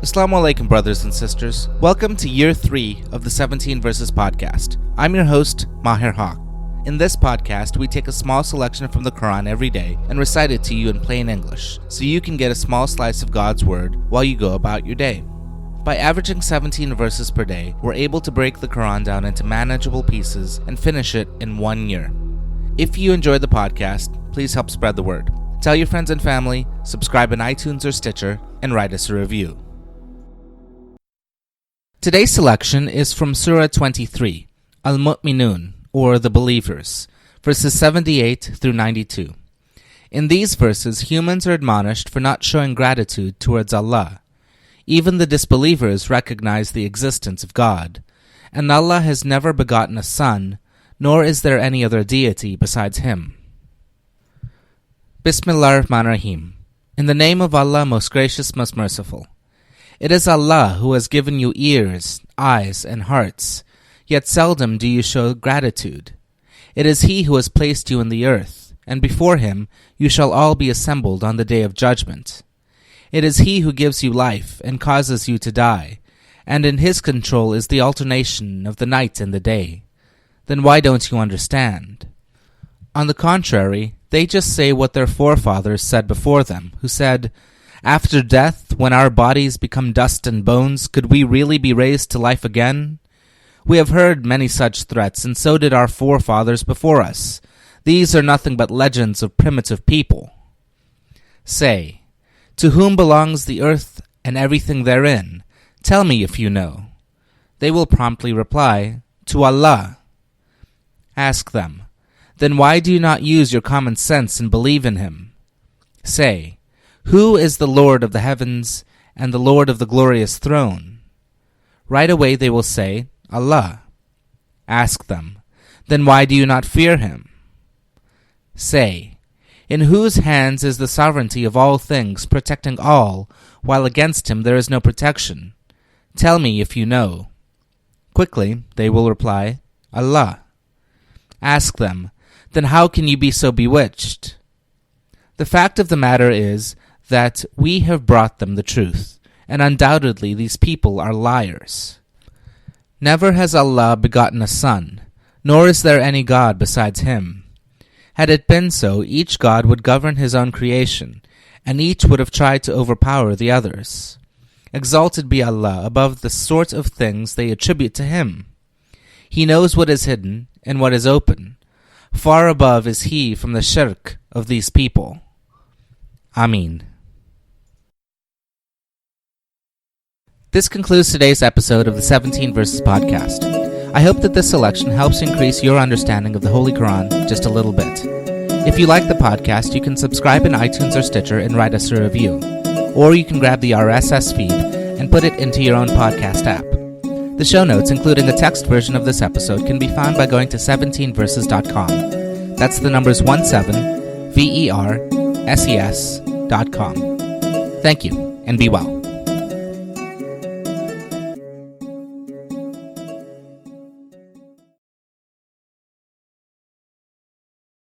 As-salaam wa-alaikum, brothers and sisters. Welcome to Year 3 of the 17 Verses podcast. I'm your host, Maher Haq. In this podcast, we take a small selection from the Quran every day and recite it to you in plain English, so you can get a small slice of God's Word while you go about your day. By averaging 17 verses per day, we're able to break the Quran down into manageable pieces and finish it in 1 year. If you enjoyed the podcast, please help spread the word. Tell your friends and family, subscribe in iTunes or Stitcher, and write us a review. Today's selection is from Surah 23, Al-Mu'minun, or the Believers, verses 78 through 92. In these verses, humans are admonished for not showing gratitude towards Allah. Even the disbelievers recognize the existence of God, and Allah has never begotten a son, nor is there any other deity besides Him. Bismillah ar-Rahman ar-Rahim. In the name of Allah, most gracious, most merciful. It is Allah who has given you ears, eyes, and hearts, yet seldom do you show gratitude. It is He who has placed you in the earth, and before Him you shall all be assembled on the day of judgment. It is He who gives you life and causes you to die, and in His control is the alternation of the night and the day. Then why don't you understand? On the contrary, they just say what their forefathers said before them, who said, "After death, when our bodies become dust and bones, could we really be raised to life again?" We have heard many such threats, and so did our forefathers before us. These are nothing but legends of primitive people. Say, to whom belongs the earth and everything therein? Tell me if you know. They will promptly reply, to Allah. Ask them, then why do you not use your common sense and believe in Him? Say, who is the Lord of the heavens and the Lord of the glorious throne? Right away they will say, Allah. Ask them, then why do you not fear Him? Say, in whose hands is the sovereignty of all things, protecting all, while against Him there is no protection? Tell me if you know. Quickly they will reply, Allah. Ask them, then how can you be so bewitched? The fact of the matter is that we have brought them the truth, and undoubtedly these people are liars. Never has Allah begotten a son, nor is there any God besides Him. Had it been so, each God would govern his own creation, and each would have tried to overpower the others. Exalted be Allah above the sort of things they attribute to Him. He knows what is hidden and what is open. Far above is He from the shirk of these people. Ameen. This concludes today's episode of the 17 Verses podcast. I hope that this selection helps increase your understanding of the Holy Quran just a little bit. If you like the podcast, you can subscribe in iTunes or Stitcher and write us a review. Or you can grab the RSS feed and put it into your own podcast app. The show notes, including a text version of this episode, can be found by going to 17verses.com. That's the numbers 17, VERSES.com. Thank you, and be well.